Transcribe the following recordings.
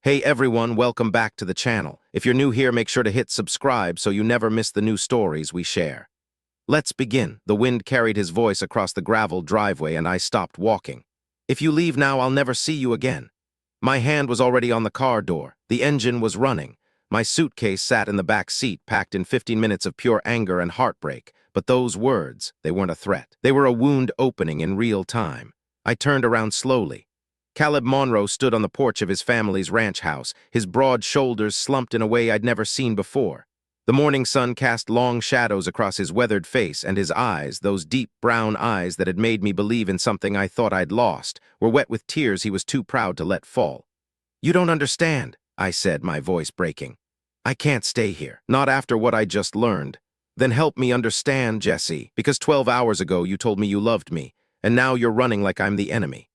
Hey everyone, welcome back to the channel. If you're new here, make sure to hit subscribe so you never miss the new stories we share. Let's begin. The wind carried his voice across the gravel driveway and I stopped walking. If you leave now, I'll never see you again. My hand was already on the car door. The engine was running. My suitcase sat in the back seat, packed in 15 minutes of pure anger and heartbreak. But those words, they weren't a threat. They were a wound opening in real time. I turned around slowly. Caleb Monroe stood on the porch of his family's ranch house, his broad shoulders slumped in a way I'd never seen before. The morning sun cast long shadows across his weathered face, and his eyes, those deep brown eyes that had made me believe in something I thought I'd lost, were wet with tears he was too proud to let fall. "You don't understand," I said, my voice breaking. "I can't stay here, not after what I just learned." "Then help me understand, Jesse, because 12 hours ago you told me you loved me, and now you're running like I'm the enemy."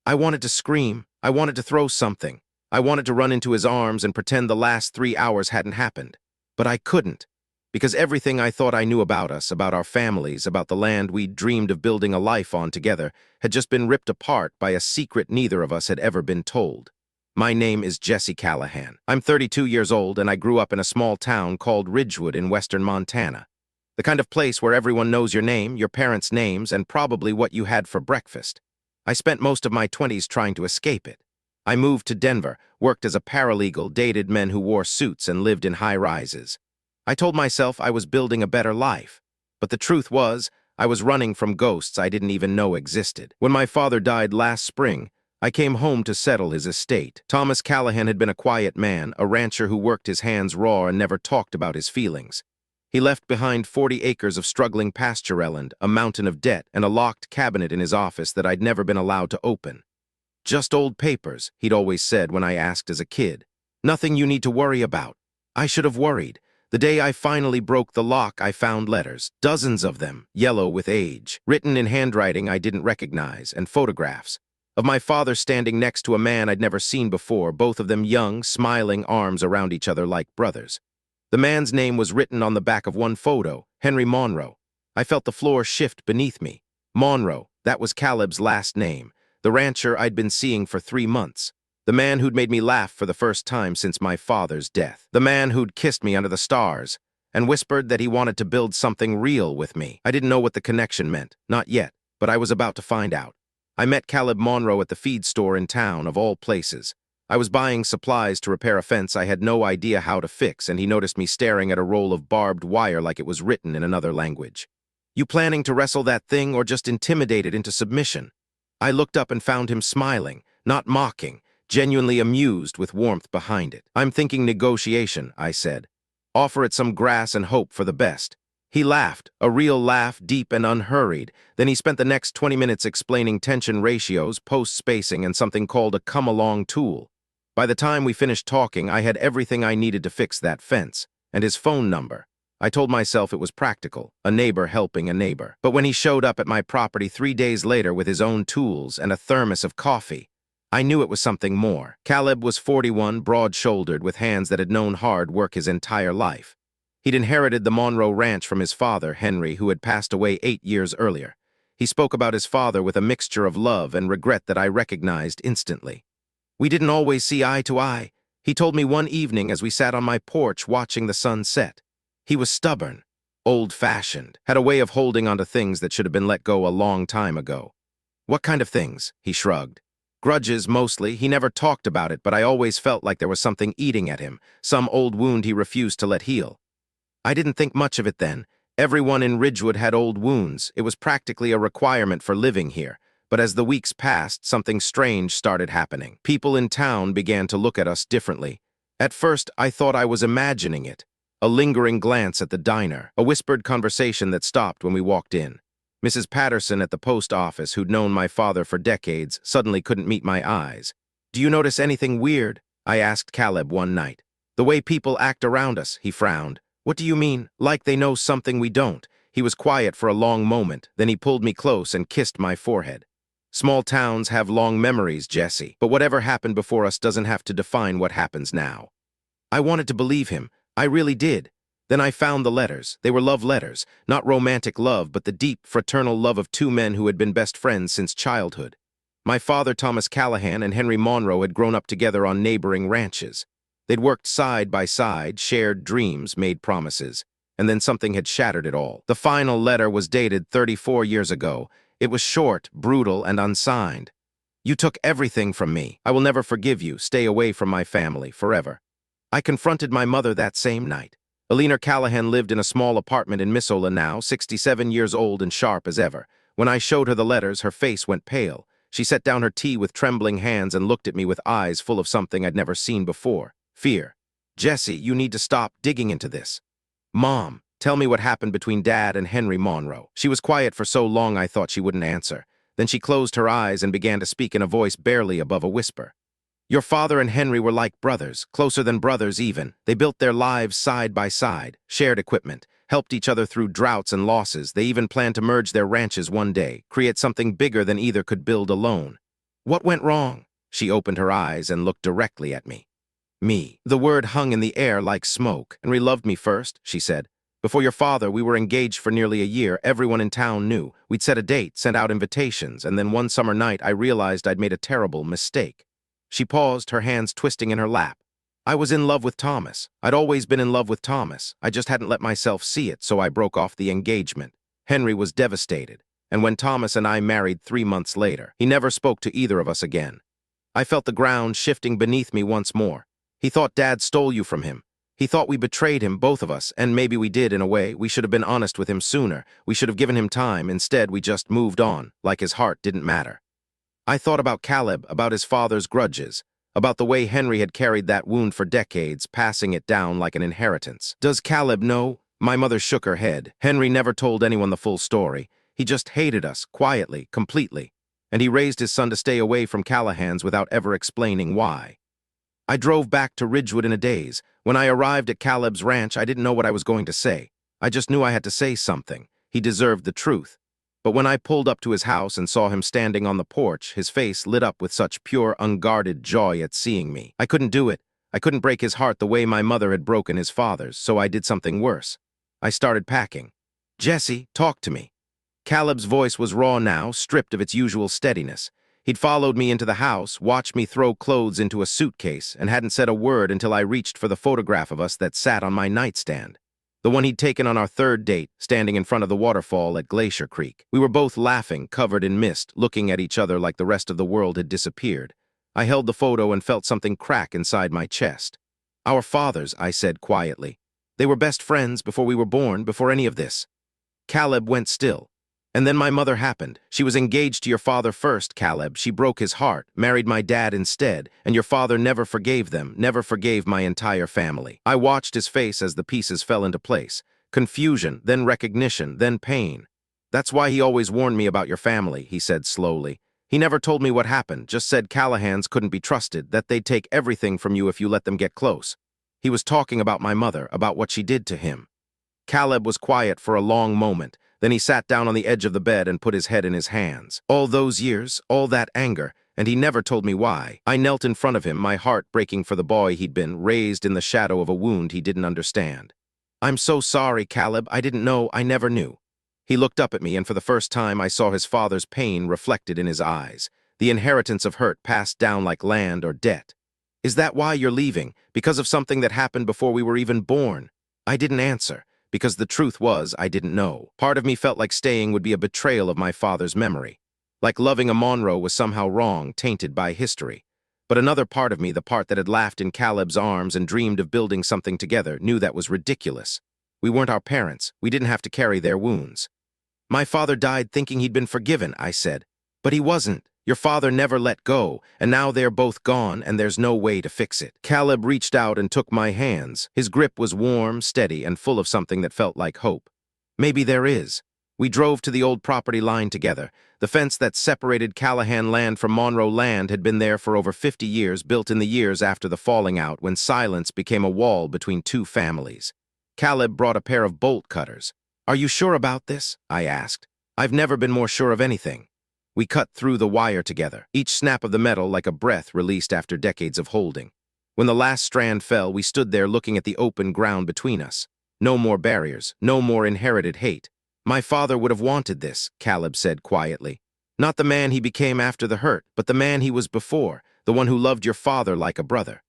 I wanted to scream. I wanted to throw something. I wanted to run into his arms and pretend the last 3 hours hadn't happened. But I couldn't, because everything I thought I knew about us, about our families, about the land we'd dreamed of building a life on together, had just been ripped apart by a secret neither of us had ever been told. My name is Jesse Callahan. I'm 32 years old, and I grew up in a small town called Ridgewood in western Montana. The kind of place where everyone knows your name, your parents' names, and probably what you had for breakfast. I spent most of my 20s trying to escape it. I moved to Denver, worked as a paralegal, dated men who wore suits, and lived in high-rises. I told myself I was building a better life. But the truth was, I was running from ghosts I didn't even know existed. When my father died last spring, I came home to settle his estate. Thomas Callahan had been a quiet man, a rancher who worked his hands raw and never talked about his feelings. He left behind 40 acres of struggling pastureland, a mountain of debt, and a locked cabinet in his office that I'd never been allowed to open. "Just old papers," he'd always said when I asked as a kid. "Nothing you need to worry about." I should have worried. The day I finally broke the lock, I found letters, dozens of them, yellow with age, written in handwriting I didn't recognize, and photographs of my father standing next to a man I'd never seen before, both of them young, smiling, arms around each other like brothers. The man's name was written on the back of one photo, Henry Monroe. I felt the floor shift beneath me. Monroe, that was Caleb's last name, the rancher I'd been seeing for 3 months. The man who'd made me laugh for the first time since my father's death. The man who'd kissed me under the stars and whispered that he wanted to build something real with me. I didn't know what the connection meant, not yet, but I was about to find out. I met Caleb Monroe at the feed store in town, of all places. I was buying supplies to repair a fence I had no idea how to fix, and he noticed me staring at a roll of barbed wire like it was written in another language. "You planning to wrestle that thing or just intimidate it into submission?" I looked up and found him smiling, not mocking, genuinely amused with warmth behind it. "I'm thinking negotiation," I said. "Offer it some grass and hope for the best." He laughed, a real laugh, deep and unhurried. Then he spent the next 20 minutes explaining tension ratios, post-spacing, and something called a come-along tool. By the time we finished talking, I had everything I needed to fix that fence, and his phone number. I told myself it was practical, a neighbor helping a neighbor. But when he showed up at my property 3 days later with his own tools and a thermos of coffee, I knew it was something more. Caleb was 41, broad-shouldered, with hands that had known hard work his entire life. He'd inherited the Monroe Ranch from his father, Henry, who had passed away 8 years earlier. He spoke about his father with a mixture of love and regret that I recognized instantly. We didn't always see eye to eye. He told me one evening as we sat on my porch watching the sun set. He was stubborn, old-fashioned, had a way of holding onto things that should have been let go a long time ago. "What kind of things?" he shrugged. "Grudges, mostly. He never talked about it, but I always felt like there was something eating at him, some old wound he refused to let heal." I didn't think much of it then. Everyone in Ridgewood had old wounds. It was practically a requirement for living here. But as the weeks passed, something strange started happening. People in town began to look at us differently. At first, I thought I was imagining it. A lingering glance at the diner, a whispered conversation that stopped when we walked in. Mrs. Patterson at the post office, who'd known my father for decades, suddenly couldn't meet my eyes. "Do you notice anything weird?" I asked Caleb one night. "The way people act around us," he frowned. "What do you mean? Like they know something we don't?" He was quiet for a long moment, then he pulled me close and kissed my forehead. "Small towns have long memories, Jesse, but whatever happened before us doesn't have to define what happens now." I wanted to believe him. I really did. Then I found the letters. They were love letters, not romantic love, but the deep, fraternal love of 2 men who had been best friends since childhood. My father, Thomas Callahan, and Henry Monroe had grown up together on neighboring ranches. They'd worked side by side, shared dreams, made promises, and then something had shattered it all. The final letter was dated 34 years ago. It was short, brutal, and unsigned. "You took everything from me. I will never forgive you. Stay away from my family, forever." I confronted my mother that same night. Eleanor Callahan lived in a small apartment in Missoula now, 67 years old and sharp as ever. When I showed her the letters, her face went pale. She set down her tea with trembling hands and looked at me with eyes full of something I'd never seen before. Fear. "Jesse, you need to stop digging into this." "Mom, tell me what happened between Dad and Henry Monroe." She was quiet for so long I thought she wouldn't answer. Then she closed her eyes and began to speak in a voice barely above a whisper. "Your father and Henry were like brothers, closer than brothers even. They built their lives side by side, shared equipment, helped each other through droughts and losses. They even planned to merge their ranches one day, create something bigger than either could build alone." "What went wrong?" She opened her eyes and looked directly at me. "Me." The word hung in the air like smoke. "Henry loved me first," she said. "Before your father, we were engaged for nearly a year. Everyone in town knew. We'd set a date, sent out invitations, and then one summer night I realized I'd made a terrible mistake." She paused, her hands twisting in her lap. "I was in love with Thomas. I'd always been in love with Thomas. I just hadn't let myself see it, so I broke off the engagement." Henry was devastated, and when Thomas and I married 3 months later, he never spoke to either of us again. I felt the ground shifting beneath me once more. He thought Dad stole you from him. He thought we betrayed him, both of us, and maybe we did in a way. We should have been honest with him sooner. We should have given him time. Instead, we just moved on, like his heart didn't matter. I thought about Caleb, about his father's grudges, about the way Henry had carried that wound for decades, passing it down like an inheritance. "Does Caleb know?" My mother shook her head. "Henry never told anyone the full story. He just hated us, quietly, completely. And he raised his son to stay away from Callahan's without ever explaining why." I drove back to Ridgewood in a daze. When I arrived at Caleb's ranch, I didn't know what I was going to say. I just knew I had to say something. He deserved the truth. But when I pulled up to his house and saw him standing on the porch, his face lit up with such pure, unguarded joy at seeing me. I couldn't do it. I couldn't break his heart the way my mother had broken his father's, so I did something worse. I started packing. "Jesse, talk to me." Caleb's voice was raw now, stripped of its usual steadiness. He'd followed me into the house, watched me throw clothes into a suitcase, and hadn't said a word until I reached for the photograph of us that sat on my nightstand. The one he'd taken on our third date, standing in front of the waterfall at Glacier Creek. We were both laughing, covered in mist, looking at each other like the rest of the world had disappeared. I held the photo and felt something crack inside my chest. "Our fathers," I said quietly. "They were best friends before we were born, before any of this." Caleb went still. "And then my mother happened. She was engaged to your father first, Caleb. She broke his heart, married my dad instead, and your father never forgave them, never forgave my entire family." I watched his face as the pieces fell into place. Confusion, then recognition, then pain. "That's why he always warned me about your family," he said slowly. "He never told me what happened, just said Callahan's couldn't be trusted, that they'd take everything from you if you let them get close. He was talking about my mother, about what she did to him." Caleb was quiet for a long moment. Then he sat down on the edge of the bed and put his head in his hands. "All those years, all that anger, and he never told me why." I knelt in front of him, my heart breaking for the boy he'd been, raised in the shadow of a wound he didn't understand. "I'm so sorry, Caleb. I didn't know. I never knew." He looked up at me, and for the first time I saw his father's pain reflected in his eyes, the inheritance of hurt passed down like land or debt. "Is that why you're leaving? Because of something that happened before we were even born?" I didn't answer. Because the truth was, I didn't know. Part of me felt like staying would be a betrayal of my father's memory. Like loving a Monroe was somehow wrong, tainted by history. But another part of me, the part that had laughed in Caleb's arms and dreamed of building something together, knew that was ridiculous. We weren't our parents. We didn't have to carry their wounds. "My father died thinking he'd been forgiven," I said. "But he wasn't. Your father never let go, and now they're both gone, and there's no way to fix it." Caleb reached out and took my hands. His grip was warm, steady, and full of something that felt like hope. "Maybe there is." We drove to the old property line together. The fence that separated Callahan land from Monroe land had been there for over 50 years, built in the years after the falling out, when silence became a wall between two families. Caleb brought a pair of bolt cutters. "Are you sure about this?" I asked. "I've never been more sure of anything." We cut through the wire together, each snap of the metal like a breath released after decades of holding. When the last strand fell, we stood there looking at the open ground between us. No more barriers, no more inherited hate. "My father would have wanted this," Caleb said quietly. Not the man he became after the hurt, but the man he was before, the one who loved your father like a brother.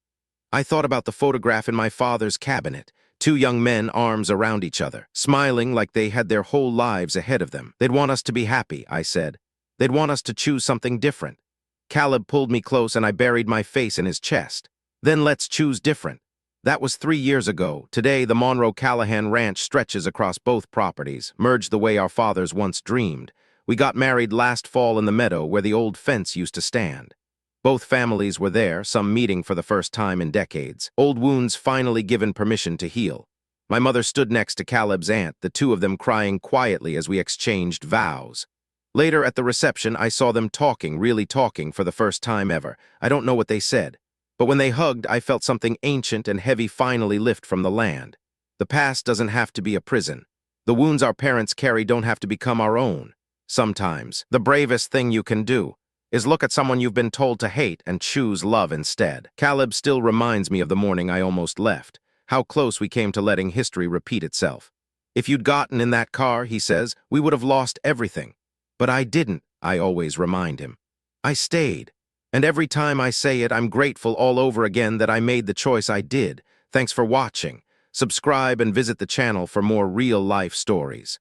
I thought about the photograph in my father's cabinet, two young men, arms around each other, smiling like they had their whole lives ahead of them. They'd want us to be happy, I said. They'd want us to choose something different. Caleb pulled me close and I buried my face in his chest. Then let's choose different. That was 3 years ago. Today, the Monroe-Callahan Ranch stretches across both properties, merged the way our fathers once dreamed. We got married last fall in the meadow where the old fence used to stand. Both families were there, some meeting for the first time in decades. Old wounds finally given permission to heal. My mother stood next to Caleb's aunt, the two of them crying quietly as we exchanged vows. Later at the reception, I saw them talking, really talking for the first time ever. I don't know what they said. But when they hugged, I felt something ancient and heavy finally lift from the land. The past doesn't have to be a prison. The wounds our parents carry don't have to become our own. Sometimes, the bravest thing you can do is look at someone you've been told to hate and choose love instead. Caleb still reminds me of the morning I almost left, how close we came to letting history repeat itself. If you'd gotten in that car, he says, we would have lost everything. But I didn't, I always remind him. I stayed. And every time I say it, I'm grateful all over again that I made the choice I did. Thanks for watching. Subscribe and visit the channel for more real-life stories.